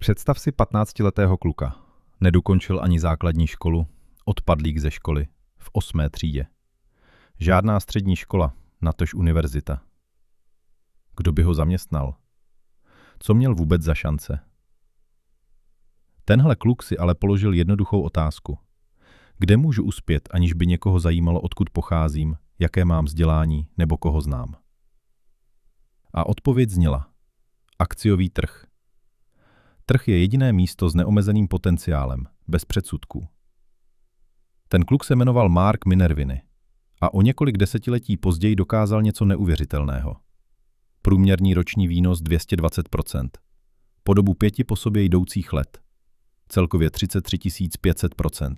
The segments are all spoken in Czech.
Představ si 15letého kluka. Nedokončil ani základní školu, odpadlík ze školy, v 8. třídě. Žádná střední škola, natož univerzita. Kdo by ho zaměstnal? Co měl vůbec za šance? Tenhle kluk si ale položil jednoduchou otázku. Kde můžu uspět, aniž by někoho zajímalo, odkud pocházím, jaké mám vzdělání nebo koho znám? A odpověď zněla: akciový trh. Trh je jediné místo s neomezeným potenciálem, bez předsudků. Ten kluk se jmenoval Mark Minervini a o několik desetiletí později dokázal něco neuvěřitelného. Průměrný roční výnos 220%. Po dobu 5 po sobě jdoucích let. Celkově 33 500%.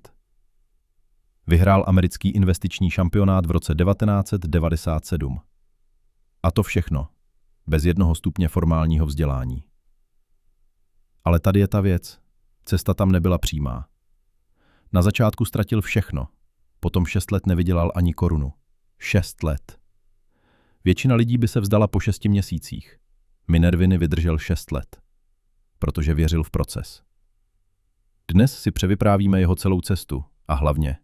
Vyhrál americký investiční šampionát v roce 1997. A to všechno, bez 1 stupně formálního vzdělání. Ale tady je ta věc. Cesta tam nebyla přímá. Na začátku ztratil všechno. Potom 6 let nevydělal ani korunu. 6 let. Většina lidí by se vzdala po 6 měsících. Minervini vydržel 6 let. Protože věřil v proces. Dnes si převyprávíme jeho celou cestu a hlavně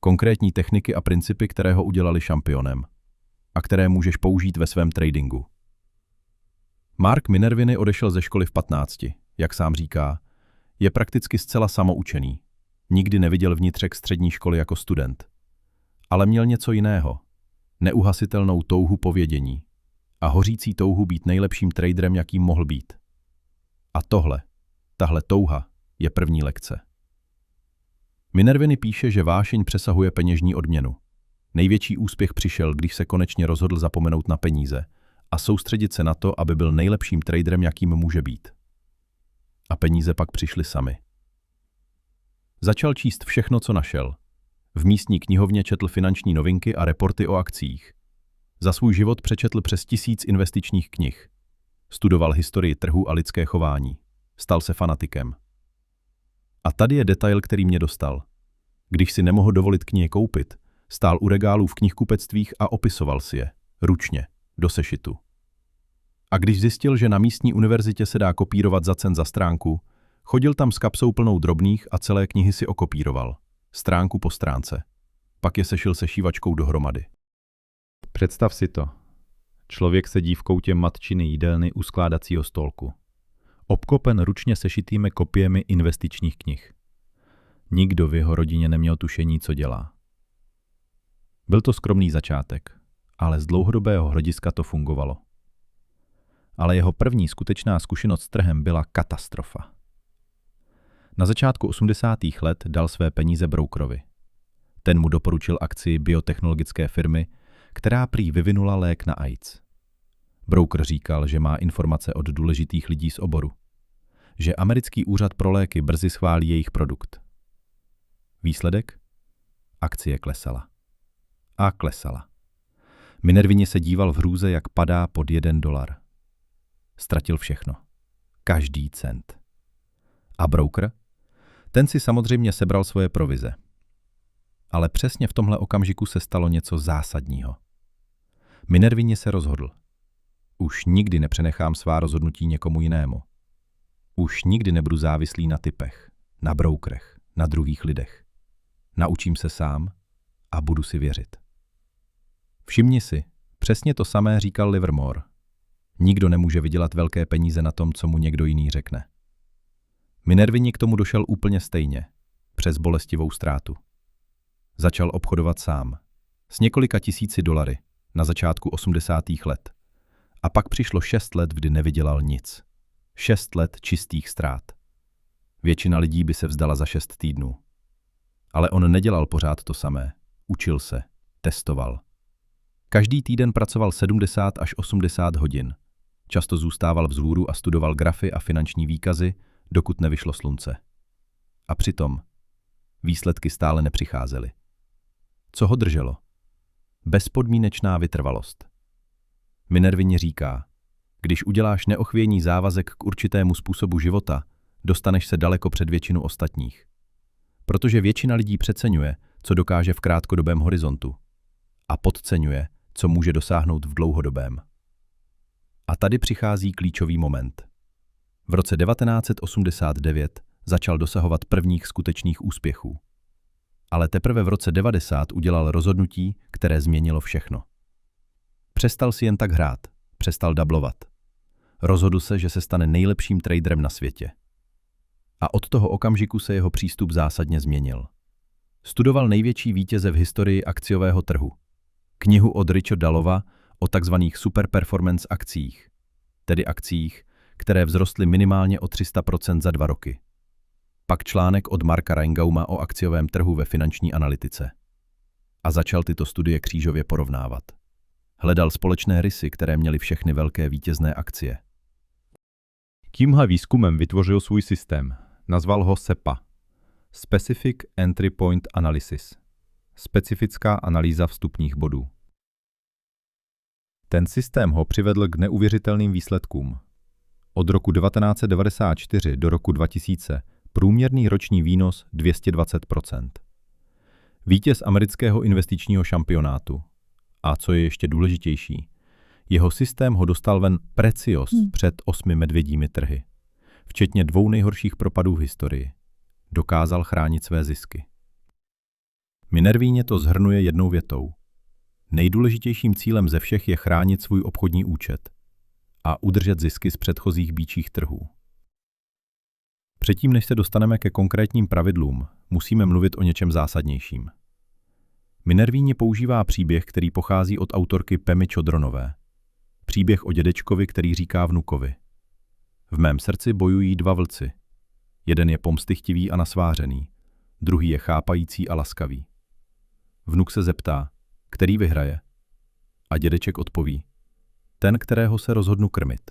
konkrétní techniky a principy, které ho udělali šampionem a které můžeš použít ve svém tradingu. Mark Minervini odešel ze školy v 15. Jak sám říká, je prakticky zcela samoučený. Nikdy neviděl vnitřek střední školy jako student. Ale měl něco jiného. Neuhasitelnou touhu po vědění a hořící touhu být nejlepším traderem, jakým mohl být. A tahle touha je první lekce. Minervini píše, že vášeň přesahuje peněžní odměnu. Největší úspěch přišel, když se konečně rozhodl zapomenout na peníze a soustředit se na to, aby byl nejlepším traderem, jakým může být. A peníze pak přišly sami. Začal číst všechno, co našel. V místní knihovně četl finanční novinky a reporty o akcích. Za svůj život přečetl přes 1000 investičních knih. Studoval historii trhu a lidské chování. Stal se fanatikem. A tady je detail, který mě dostal. Když si nemohl dovolit knihy koupit, stál u regálů v knihkupectvích a opisoval si je. Ručně. Do sešitu. A když zjistil, že na místní univerzitě se dá kopírovat za cent za stránku, chodil tam s kapsou plnou drobných a celé knihy si okopíroval. Stránku po stránce. Pak je sešil se šívačkou dohromady. Představ si to. Člověk sedí v koutě matčiny jídelny u skládacího stolku. Obklopen ručně sešitými kopiemi investičních knih. Nikdo v jeho rodině neměl tušení, co dělá. Byl to skromný začátek, ale z dlouhodobého hlediska to fungovalo. Ale jeho první skutečná zkušenost s trhem byla katastrofa. Na začátku 80. let dal své peníze brokerovi. Ten mu doporučil akcii biotechnologické firmy, která prý vyvinula lék na AIDS. Broker říkal, že má informace od důležitých lidí z oboru. Že americký úřad pro léky brzy schválí jejich produkt. Výsledek? Akcie klesala. A klesala. Minervini se díval v hrůze, jak padá pod $1. Ztratil všechno. Každý cent. A broker? Ten si samozřejmě sebral svoje provize. Ale přesně v tomhle okamžiku se stalo něco zásadního. Minervini se rozhodl. Už nikdy nepřenechám svá rozhodnutí někomu jinému. Už nikdy nebudu závislý na typech, na brokerech, na druhých lidech. Naučím se sám a budu si věřit. Všimni si, přesně to samé říkal Livermore. Nikdo nemůže vydělat velké peníze na tom, co mu někdo jiný řekne. Minervini k tomu došel úplně stejně, přes bolestivou ztrátu. Začal obchodovat sám, s několika $1000 na začátku 80. let. A pak přišlo 6 let, kdy nevydělal nic. 6 let čistých ztrát. Většina lidí by se vzdala za 6 týdnů. Ale on nedělal pořád to samé. Učil se, testoval. Každý týden pracoval 70 až 80 hodin. Často zůstával vzhůru a studoval grafy a finanční výkazy, dokud nevyšlo slunce. A přitom výsledky stále nepřicházely. Co ho drželo? Bezpodmínečná vytrvalost. Minervini říká, když uděláš neochvějný závazek k určitému způsobu života, dostaneš se daleko před většinu ostatních. Protože většina lidí přeceňuje, co dokáže v krátkodobém horizontu a podceňuje, co může dosáhnout v dlouhodobém. A tady přichází klíčový moment. V roce 1989 začal dosahovat prvních skutečných úspěchů. Ale teprve v roce 90 udělal rozhodnutí, které změnilo všechno. Přestal si jen tak hrát, přestal dablovat. Rozhodl se, že se stane nejlepším traderem na světě. A od toho okamžiku se jeho přístup zásadně změnil. Studoval největší vítěze v historii akciového trhu. Knihu od Richarda Lova o takzvaných superperformance akcích, tedy akcích, které vzrostly minimálně o 300% za 2 roky. Pak článek od Marka Reingauma o akciovém trhu ve finanční analytice. A začal tyto studie křížově porovnávat. Hledal společné rysy, které měly všechny velké vítězné akcie. Tímhle výzkumem vytvořil svůj systém. Nazval ho SEPA. Specific Entry Point Analysis. Specifická analýza vstupních bodů. Ten systém ho přivedl k neuvěřitelným výsledkům. Od roku 1994 do roku 2000 průměrný roční výnos 220%. Vítěz amerického investičního šampionátu. A co je ještě důležitější, jeho systém ho dostal ven precios před 8 medvědími trhy. Včetně 2 nejhorších propadů v historii. Dokázal chránit své zisky. Minervíně to shrnuje jednou větou. Nejdůležitějším cílem ze všech je chránit svůj obchodní účet a udržet zisky z předchozích býčích trhů. Předtím, než se dostaneme ke konkrétním pravidlům, musíme mluvit o něčem zásadnějším. Minervíně používá příběh, který pochází od autorky Pemy Chodronové. Příběh o dědečkovi, který říká vnukovi. V mém srdci bojují 2 vlci. Jeden je pomstychtivý a nasvářený, druhý je chápající a laskavý. Vnuk se zeptá, který vyhraje? A dědeček odpoví, ten, kterého se rozhodnu krmit.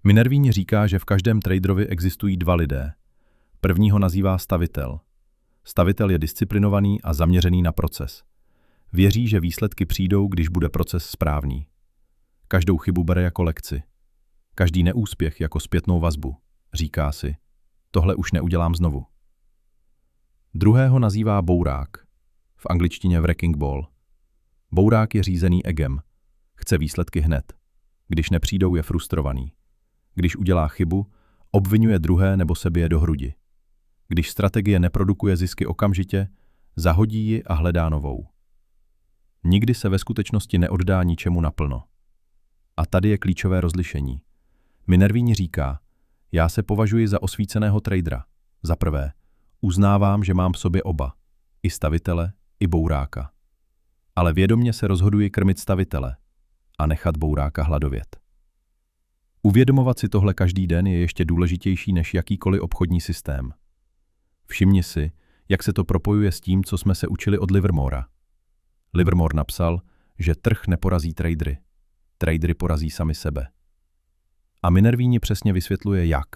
Minervíně říká, že v každém traderovi existují 2 lidé. Prvního nazývá stavitel. Stavitel je disciplinovaný a zaměřený na proces. Věří, že výsledky přijdou, když bude proces správný. Každou chybu bere jako lekci. Každý neúspěch jako zpětnou vazbu. Říká si, tohle už neudělám znovu. Druhého nazývá bourák. V angličtině wrecking ball. Bourák je řízený egem. Chce výsledky hned. Když nepřijdou, je frustrovaný. Když udělá chybu, obvinuje druhé nebo se bije do hrudi. Když strategie neprodukuje zisky okamžitě, zahodí ji a hledá novou. Nikdy se ve skutečnosti neoddá ničemu naplno. A tady je klíčové rozlišení. Minervíně říká, já se považuji za osvíceného tradera. Za prvé, uznávám, že mám v sobě oba, i stavitele, i bouráka. Ale vědomě se rozhoduji krmit stavitele a nechat bouráka hladovět. Uvědomovat si tohle každý den je ještě důležitější než jakýkoliv obchodní systém. Všimni si, jak se to propojuje s tím, co jsme se učili od Livermora. Livermore napsal, že trh neporazí tradery. Tradery porazí sami sebe. A Minervíně přesně vysvětluje jak.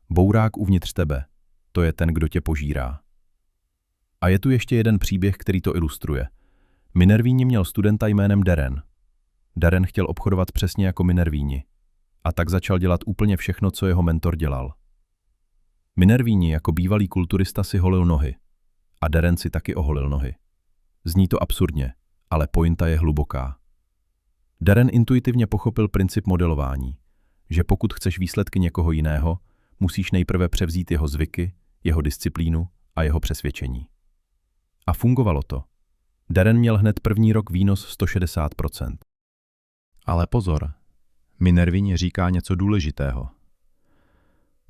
Bourák uvnitř tebe, to je ten, kdo tě požírá. A je tu ještě jeden příběh, který to ilustruje. Minervíně měl studenta jménem Darren. Darren chtěl obchodovat přesně jako Minervíni. A tak začal dělat úplně všechno, co jeho mentor dělal. Minervíni jako bývalý kulturista si holil nohy. A Darren si taky oholil nohy. Zní to absurdně, ale pointa je hluboká. Darren intuitivně pochopil princip modelování, že pokud chceš výsledky někoho jiného, musíš nejprve převzít jeho zvyky, jeho disciplínu a jeho přesvědčení. A fungovalo to. Darren měl hned první rok výnos 160%. Ale pozor, Minervíně říká něco důležitého.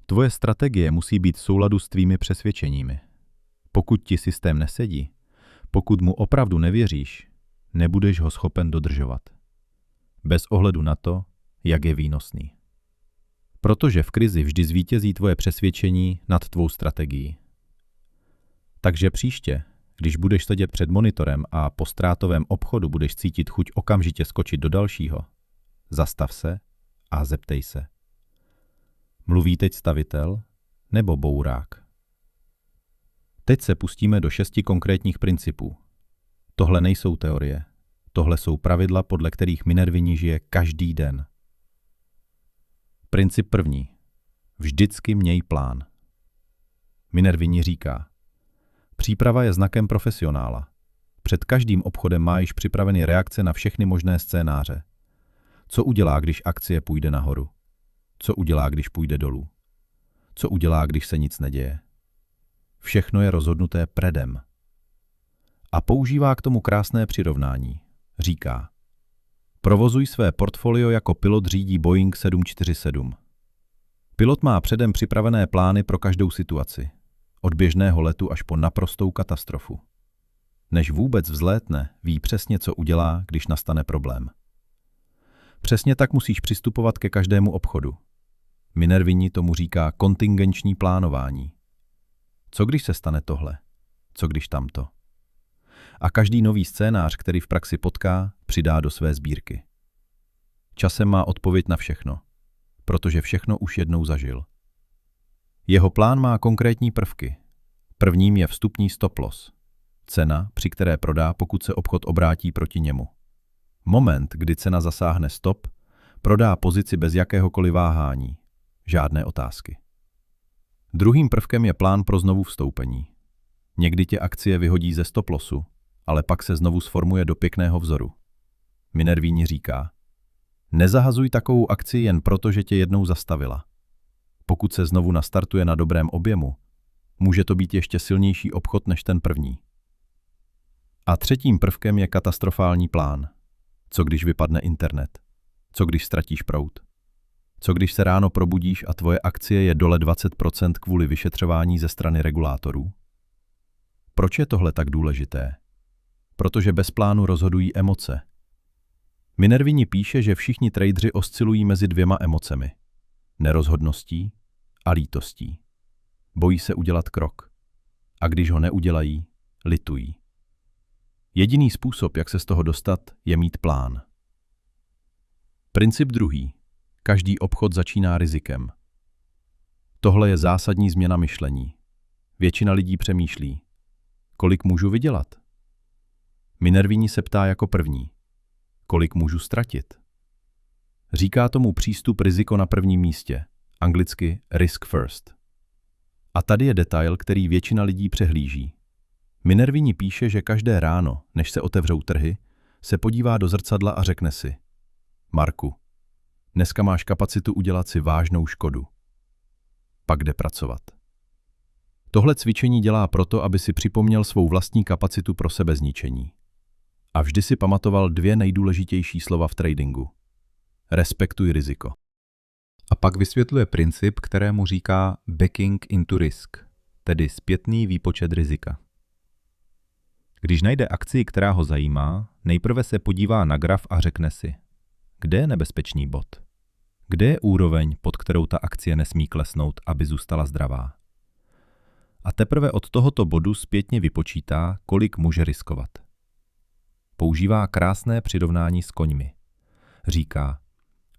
Tvoje strategie musí být v souladu s tvými přesvědčeními. Pokud ti systém nesedí, pokud mu opravdu nevěříš, nebudeš ho schopen dodržovat. Bez ohledu na to, jak je výnosný. Protože v krizi vždy zvítězí tvoje přesvědčení nad tvou strategií. Takže příště, když budeš sedět před monitorem a po ztrátovém obchodu budeš cítit chuť okamžitě skočit do dalšího, zastav se a zeptej se. Mluví teď stavitel nebo bourák? Teď se pustíme do 6 konkrétních principů. Tohle nejsou teorie. Tohle jsou pravidla, podle kterých Minervíně žije každý den. Princip první. Vždycky měj plán. Minervíně říká, příprava je znakem profesionála. Před každým obchodem má již připraveny reakce na všechny možné scénáře. Co udělá, když akcie půjde nahoru? Co udělá, když půjde dolů? Co udělá, když se nic neděje? Všechno je rozhodnuté predem. A používá k tomu krásné přirovnání. Říká: provozuj své portfolio jako pilot řídí Boeing 747. Pilot má předem připravené plány pro každou situaci. Od běžného letu až po naprostou katastrofu. Než vůbec vzlétne, ví přesně, co udělá, když nastane problém. Přesně tak musíš přistupovat ke každému obchodu. Minervini tomu říká kontingenční plánování. Co když se stane tohle? Co když tamto? A každý nový scénář, který v praxi potká, přidá do své sbírky. Časem má odpověď na všechno, protože všechno už jednou zažil. Jeho plán má konkrétní prvky. Prvním je vstupní stop loss. Cena, při které prodá, pokud se obchod obrátí proti němu. Moment, kdy cena zasáhne stop, prodá pozici bez jakéhokoliv váhání. Žádné otázky. Druhým prvkem je plán pro znovu vstoupení. Někdy tě akcie vyhodí ze stop lossu, ale pak se znovu sformuje do pěkného vzoru. Minervini říká: nezahazuj takovou akci jen proto, že tě jednou zastavila. Pokud se znovu nastartuje na dobrém objemu, může to být ještě silnější obchod než ten první. A třetím prvkem je katastrofální plán. Co když vypadne internet? Co když ztratíš proud? Co když se ráno probudíš a tvoje akcie je dole 20% kvůli vyšetřování ze strany regulátorů? Proč je tohle tak důležité? Protože bez plánu rozhodují emoce. Minervini píše, že všichni tradeři oscilují mezi dvěma emocemi. Nerozhodností a lítostí. Bojí se udělat krok. A když ho neudělají, litují. Jediný způsob, jak se z toho dostat, je mít plán. Princip druhý. Každý obchod začíná rizikem. Tohle je zásadní změna myšlení. Většina lidí přemýšlí: kolik můžu vydělat? Minervini se ptá jako první: kolik můžu ztratit? Říká tomu přístup riziko na prvním místě, anglicky risk first. A tady je detail, který většina lidí přehlíží. Minervini píše, že každé ráno, než se otevřou trhy, se podívá do zrcadla a řekne si: Marku, dneska máš kapacitu udělat si vážnou škodu. Pak jde pracovat. Tohle cvičení dělá proto, aby si připomněl svou vlastní kapacitu pro sebezničení. A vždy si pamatoval dvě nejdůležitější slova v tradingu. Respektuj riziko. A pak vysvětluje princip, kterému říká backing into risk, tedy zpětný výpočet rizika. Když najde akci, která ho zajímá, nejprve se podívá na graf a řekne si: kde je nebezpečný bod? Kde je úroveň, pod kterou ta akcie nesmí klesnout, aby zůstala zdravá? A teprve od tohoto bodu zpětně vypočítá, kolik může riskovat. Používá krásné přirovnání s koňmi. Říká: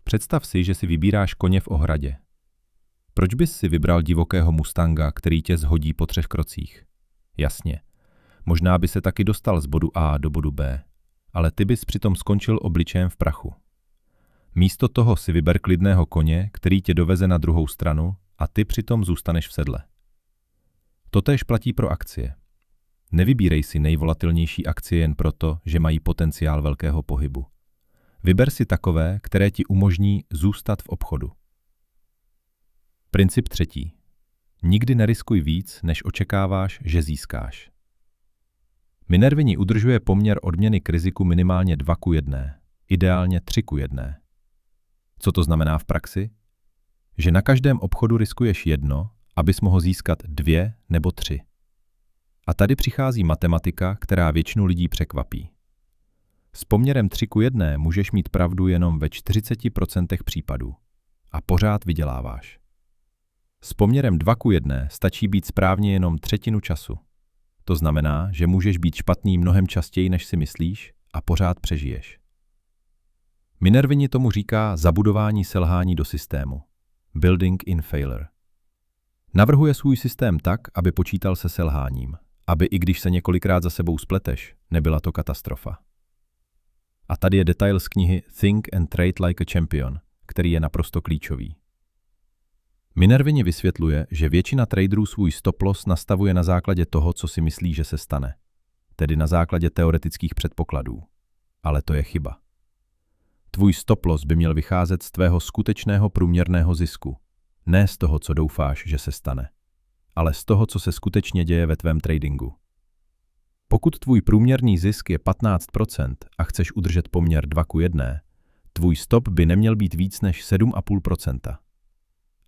představ si, že si vybíráš koně v ohradě. Proč bys si vybral divokého mustanga, který tě zhodí po 3 krocích? Jasně, možná by se taky dostal z bodu A do bodu B, ale ty bys přitom skončil obličejem v prachu. Místo toho si vyber klidného koně, který tě doveze na druhou stranu, a ty přitom zůstaneš v sedle. Totéž platí pro akcie. Nevybírej si nejvolatilnější akcie jen proto, že mají potenciál velkého pohybu. Vyber si takové, které ti umožní zůstat v obchodu. Princip třetí. Nikdy neriskuj víc, než očekáváš, že získáš. Minervini udržuje poměr odměny k riziku minimálně 2:1, ideálně 3:1. Co to znamená v praxi? Že na každém obchodu riskuješ 1, abys mohl získat 2 nebo 3. A tady přichází matematika, která většinu lidí překvapí. S poměrem 3:1 můžeš mít pravdu jenom ve 40% případů a pořád vyděláváš. S poměrem 2:1 stačí být správně jenom 1/3 času. To znamená, že můžeš být špatný mnohem častěji, než si myslíš, a pořád přežiješ. Minervini tomu říká zabudování selhání do systému. Building in failure. Navrhuje svůj systém tak, aby počítal se selháním, aby i když se několikrát za sebou spleteš, nebyla to katastrofa. A tady je detail z knihy Think and Trade Like a Champion, který je naprosto klíčový. Minervini vysvětluje, že většina traderů svůj stop loss nastavuje na základě toho, co si myslí, že se stane, tedy na základě teoretických předpokladů. Ale to je chyba. Tvůj stop loss by měl vycházet z tvého skutečného průměrného zisku. Ne z toho, co doufáš, že se stane, ale z toho, co se skutečně děje ve tvém tradingu. Pokud tvůj průměrný zisk je 15% a chceš udržet poměr 2:1, tvůj stop by neměl být víc než 7,5%.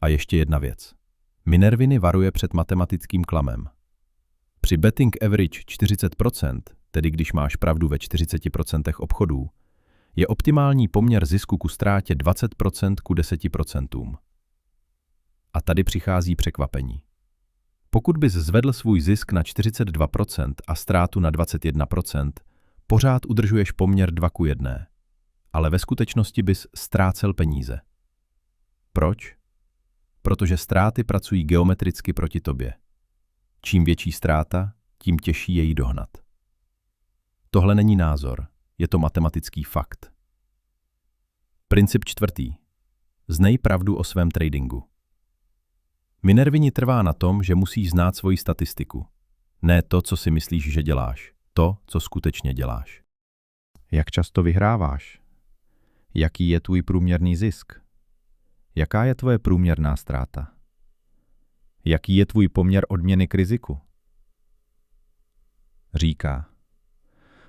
A ještě jedna věc. Minervini varuje před matematickým klamem. Při betting average 40%, tedy když máš pravdu ve 40% obchodů, je optimální poměr zisku ku ztrátě 20% ku 10%. A tady přichází překvapení. Pokud bys zvedl svůj zisk na 42% a ztrátu na 21%, pořád udržuješ poměr 2:1, ale ve skutečnosti bys ztrácel peníze. Proč? Protože ztráty pracují geometricky proti tobě. Čím větší ztráta, tím těžší je ji dohnat. Tohle není názor, je to matematický fakt. Princip 4. Znej pravdu o svém tradingu. Minervini trvá na tom, že musíš znát svoji statistiku. Ne to, co si myslíš, že děláš. To, co skutečně děláš. Jak často vyhráváš? Jaký je tvůj průměrný zisk? Jaká je tvoje průměrná ztráta? Jaký je tvůj poměr odměny k riziku? Říká.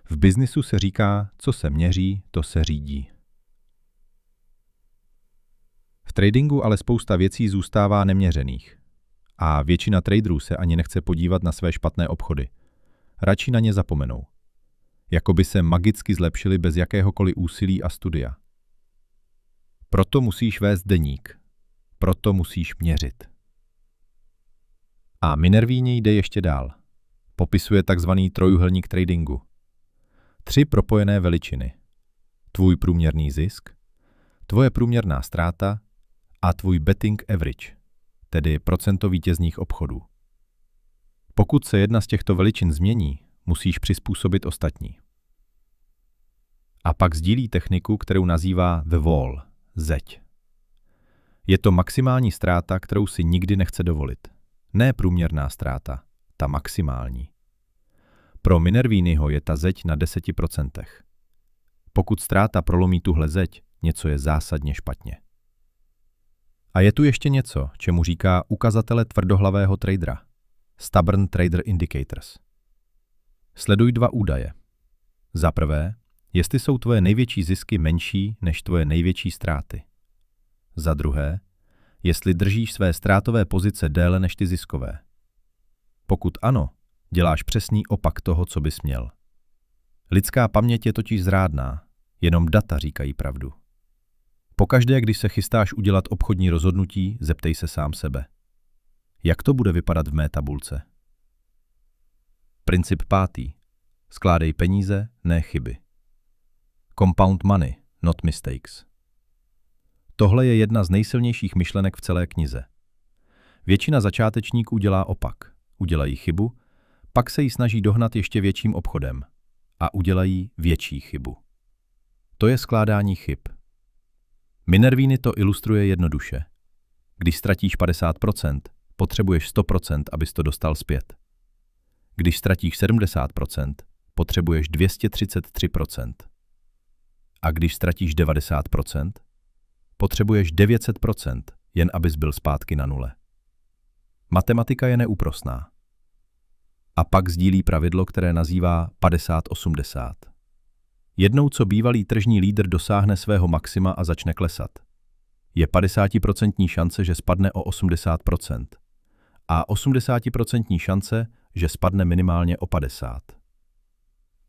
V biznisu se říká, co se měří, to se řídí. V tradingu ale spousta věcí zůstává neměřených. A většina traderů se ani nechce podívat na své špatné obchody. Radši na ně zapomenou. Jakoby se magicky zlepšili bez jakéhokoliv úsilí a studia. Proto musíš vést deník. Proto musíš měřit. A Minervini jde ještě dál. Popisuje takzvaný trojúhelník tradingu. 3 propojené veličiny. Tvůj průměrný zisk, tvoje průměrná ztráta a tvůj betting average, tedy procento vítězných obchodů. Pokud se jedna z těchto veličin změní, musíš přizpůsobit ostatní. A pak sdílí techniku, kterou nazývá the wall, zeď. Je to maximální ztráta, kterou si nikdy nechce dovolit. Ne průměrná ztráta, ta maximální. Pro Minerviniho je ta zeď na 10%. Pokud ztráta prolomí tuhle zeď, něco je zásadně špatně. A je tu ještě něco, čemu říká ukazatele tvrdohlavého tradera. Stubborn Trader Indicators. Sleduj 2 údaje. Za prvé, jestli jsou tvoje největší zisky menší než tvoje největší ztráty. Za druhé, jestli držíš své ztrátové pozice déle než ty ziskové. Pokud ano, děláš přesný opak toho, co bys měl. Lidská paměť je totiž zrádná, jenom data říkají pravdu. Pokaždé, když se chystáš udělat obchodní rozhodnutí, zeptej se sám sebe. Jak to bude vypadat v mé tabulce? Princip 5. Skládej peníze, ne chyby. Compound money, not mistakes. Tohle je jedna z nejsilnějších myšlenek v celé knize. Většina začátečníků dělá opak. Udělají chybu, pak se ji snaží dohnat ještě větším obchodem a udělají větší chybu. To je skládání chyb. Minervini to ilustruje jednoduše. Když ztratíš 50%, potřebuješ 100%, abys to dostal zpět. Když ztratíš 70%, potřebuješ 233%. A když ztratíš 90%, potřebuješ 900%, jen abys byl zpátky na nule. Matematika je neúprosná. A pak sdílí pravidlo, které nazývá 50-80. Jednou, co bývalý tržní lídr dosáhne svého maxima a začne klesat, je 50% šance, že spadne o 80% a 80% šance, že spadne minimálně o 50%.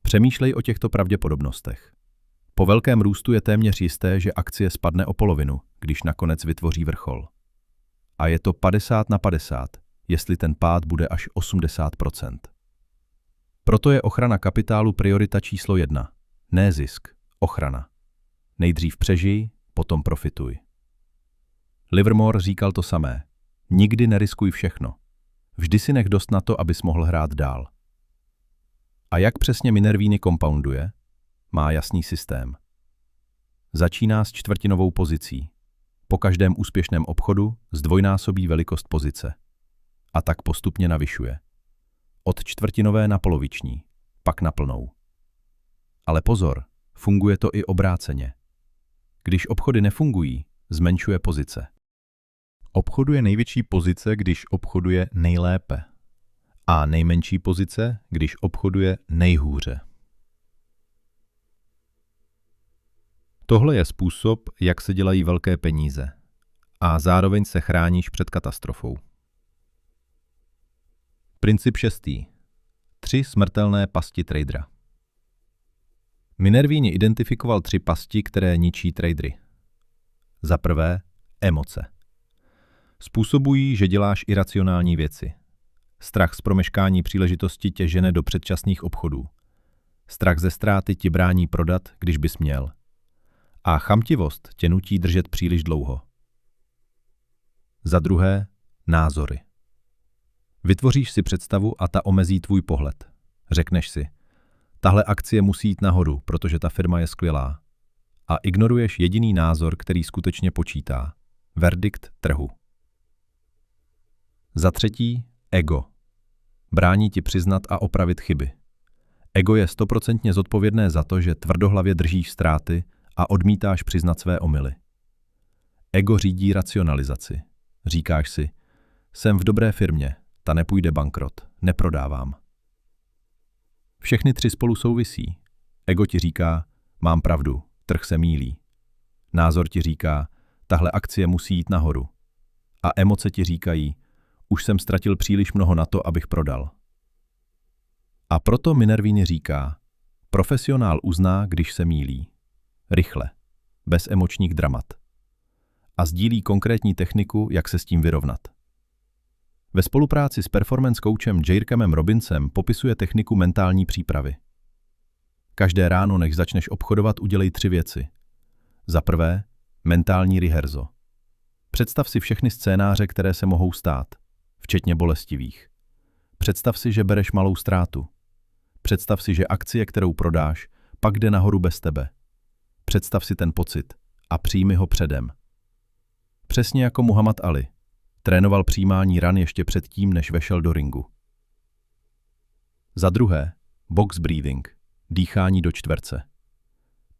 Přemýšlej o těchto pravděpodobnostech. Po velkém růstu je téměř jisté, že akcie spadne o polovinu, když nakonec vytvoří vrchol. A je to 50/50, jestli ten pád bude až 80%. Proto je ochrana kapitálu priorita číslo 1. Ne zisk, ochrana. Nejdřív přežij, potom profituj. Livermore říkal to samé. Nikdy neriskuj všechno. Vždy si nech dost na to, abys mohl hrát dál. A jak přesně Minervini compounduje? Má jasný systém. Začíná s čtvrtinovou pozicí. Po každém úspěšném obchodu zdvojnásobí velikost pozice. A tak postupně navyšuje. Od čtvrtinové na poloviční, pak na plnou. Ale pozor, funguje to i obráceně. Když obchody nefungují, zmenšuje pozice. Obchoduje největší pozice, když obchoduje nejlépe. A nejmenší pozice, když obchoduje nejhůře. Tohle je způsob, jak se dělají velké peníze. A zároveň se chráníš před katastrofou. Princip 6. 3 smrtelné pasti tradera. Minervini identifikoval 3 pasti, které ničí tradery. Za prvé, emoce. Způsobují, že děláš iracionální věci. Strach z promeškání příležitosti tě žene do předčasných obchodů. Strach ze ztráty ti brání prodat, když bys měl. A chamtivost tě nutí držet příliš dlouho. Za druhé, názory. Vytvoříš si představu a ta omezí tvůj pohled. Řekneš si, tahle akcie musí jít nahoru, protože ta firma je skvělá. A ignoruješ jediný názor, který skutečně počítá. Verdikt trhu. Za třetí, ego. Brání ti přiznat a opravit chyby. Ego je 100% zodpovědné za to, že tvrdohlavě držíš ztráty a odmítáš přiznat své omyly. Ego řídí racionalizaci. Říkáš si, jsem v dobré firmě, ta nepůjde bankrot, neprodávám. Všechny 3 spolu souvisí. Ego ti říká, mám pravdu, trh se mýlí. Názor ti říká, tahle akcie musí jít nahoru. A emoce ti říkají, už jsem ztratil příliš mnoho na to, abych prodal. A proto Minervini říká, profesionál uzná, když se mýlí. Rychle, bez emočních dramat. A sdílí konkrétní techniku, jak se s tím vyrovnat. Ve spolupráci s performance coachem Jaycamem Robinsem popisuje techniku mentální přípravy. Každé ráno, než začneš obchodovat, udělej 3 věci. Za prvé, mentální reherzo. Představ si všechny scénáře, které se mohou stát, včetně bolestivých. Představ si, že bereš malou ztrátu. Představ si, že akcie, kterou prodáš, pak jde nahoru bez tebe. Představ si ten pocit a přijmi ho předem. Přesně jako Muhammad Ali. Trénoval přijímání ran ještě předtím, než vešel do ringu. Za druhé, box breathing, dýchání do čtverce.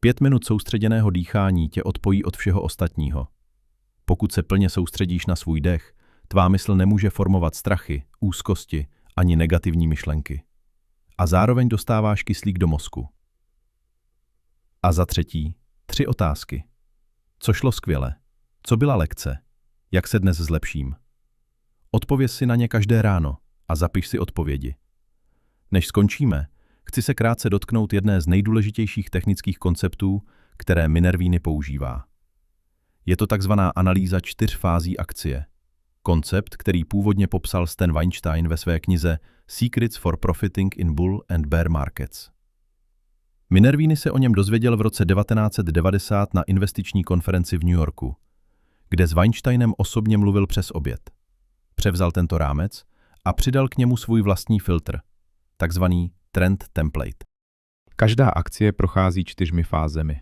5 minut soustředěného dýchání tě odpojí od všeho ostatního. Pokud se plně soustředíš na svůj dech, tvá mysl nemůže formovat strachy, úzkosti ani negativní myšlenky. A zároveň dostáváš kyslík do mozku. A za třetí, 3 otázky. Co šlo skvěle? Co byla lekce? Jak se dnes zlepším? Odpověz si na ně každé ráno a zapiš si odpovědi. Než skončíme, chci se krátce dotknout jedné z nejdůležitějších technických konceptů, které Minervini používá. Je to takzvaná analýza 4 fází akcie. Koncept, který původně popsal Stan Weinstein ve své knize Secrets for Profiting in Bull and Bear Markets. Minervini se o něm dozvěděl v roce 1990 na investiční konferenci v New Yorku, kde s Weinsteinem osobně mluvil přes oběd. Převzal tento rámec a přidal k němu svůj vlastní filtr, takzvaný trend template. Každá akcie prochází 4 fázemi.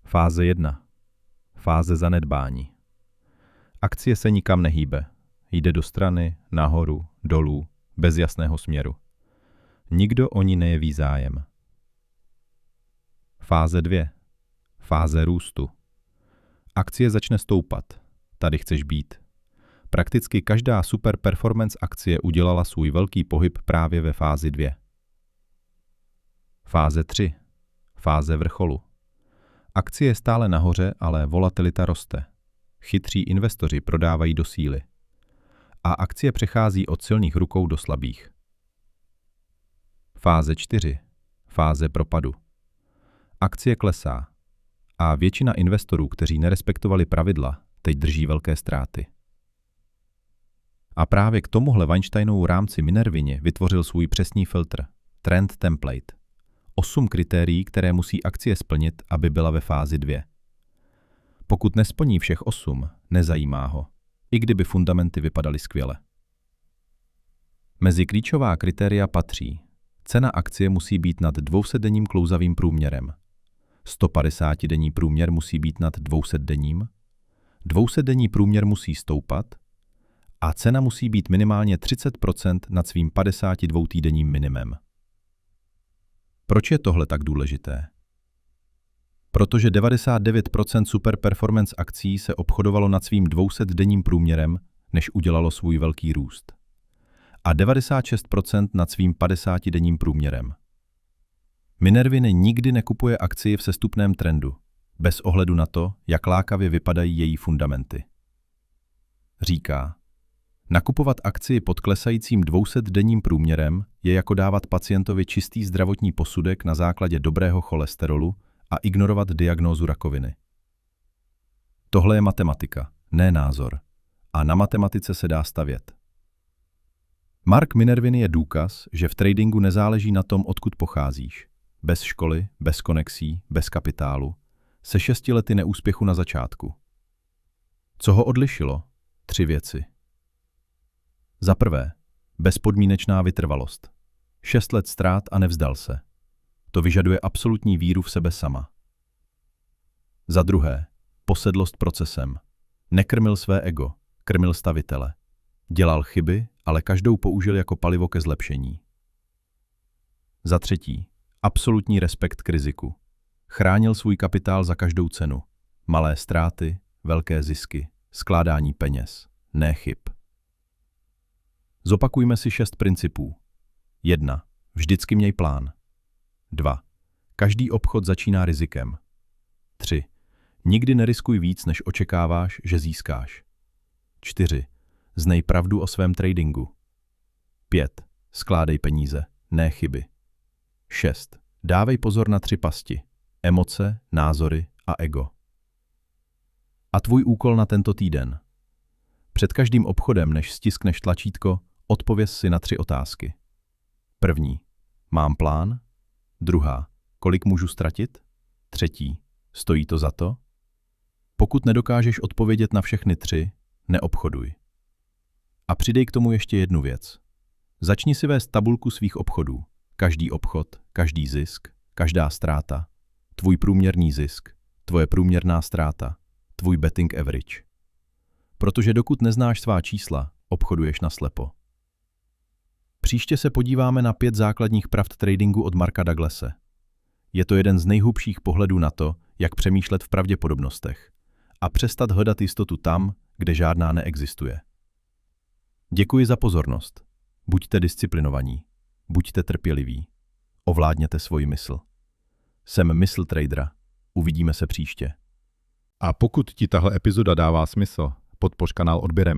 Fáze 1. Fáze zanedbání. Akcie se nikam nehýbe. Jde do strany, nahoru, dolů, bez jasného směru. Nikdo o ní nejeví zájem. Fáze 2. Fáze růstu. Akcie začne stoupat. Tady chceš být. Prakticky každá super performance akcie udělala svůj velký pohyb právě ve fázi 2. Fáze 3. Fáze vrcholu. Akcie je stále nahoře, ale volatilita roste. Chytří investoři prodávají do síly. A akcie přechází od silných rukou do slabých. Fáze 4. Fáze propadu. Akcie klesá. A většina investorů, kteří nerespektovali pravidla, teď drží velké ztráty. A právě k tomuhle Weinsteinovu rámci Minervini vytvořil svůj přesný filtr, trend template. 8 kritérií, které musí akcie splnit, aby byla ve fázi 2. Pokud nesplní všech 8, nezajímá ho, i kdyby fundamenty vypadaly skvěle. Mezi klíčová kritéria patří: cena akcie musí být nad 200denním klouzavým průměrem, 150denní průměr musí být nad 200denním, 200denní průměr musí stoupat a cena musí být minimálně 30% nad svým 52týdenním minimem. Proč je tohle tak důležité? Protože 99% superperformance akcí se obchodovalo nad svým 200denním průměrem, než udělalo svůj velký růst. A 96% nad svým 50denním průměrem. Minervini nikdy nekupuje akcie v sestupném trendu, bez ohledu na to, jak lákavě vypadají její fundamenty. Říká, nakupovat akcii pod klesajícím 200denním průměrem je jako dávat pacientovi čistý zdravotní posudek na základě dobrého cholesterolu a ignorovat diagnózu rakoviny. Tohle je matematika, ne názor. A na matematice se dá stavět. Mark Minervini je důkaz, že v tradingu nezáleží na tom, odkud pocházíš. Bez školy, bez konexí, bez kapitálu, se 6 lety neúspěchu na začátku. Co ho odlišilo? 3 věci. Za prvé, bezpodmínečná vytrvalost. 6 let ztrát a nevzdal se. To vyžaduje absolutní víru v sebe sama. Za druhé, posedlost procesem. Nekrmil své ego, krmil stavitele. Dělal chyby, ale každou použil jako palivo ke zlepšení. Za třetí, absolutní respekt k riziku. Chránil svůj kapitál za každou cenu. Malé ztráty, velké zisky, skládání peněz, ne chyb. Zopakujme si 6 principů. 1. Vždycky měj plán. 2. Každý obchod začíná rizikem. 3. Nikdy neriskuj víc, než očekáváš, že získáš. 4. Znej pravdu o svém tradingu. 5. Skládej peníze, ne chyby. 6. Dávej pozor na 3 pasti. Emoce, názory a ego. A tvůj úkol na tento týden. Před každým obchodem, než stiskneš tlačítko, odpověz si na 3 otázky. 1. Mám plán? 2. Kolik můžu ztratit? 3. Stojí to za to? Pokud nedokážeš odpovědět na všechny 3, neobchoduj. A přidej k tomu ještě jednu věc. Začni si vést tabulku svých obchodů. Každý obchod, každý zisk, každá ztráta, tvůj průměrný zisk, tvoje průměrná ztráta, tvůj betting average. Protože dokud neznáš svá čísla, obchoduješ naslepo. Příště se podíváme na 5 základních pravd tradingu od Marka Douglase. Je to jeden z nejhlubších pohledů na to, jak přemýšlet v pravděpodobnostech a přestat hledat jistotu tam, kde žádná neexistuje. Děkuji za pozornost. Buďte disciplinovaní. Buďte trpěliví. Ovládněte svoji mysl. Jsem Mysl Tradera. Uvidíme se příště. A pokud ti tahle epizoda dává smysl, podpoř kanál odběrem.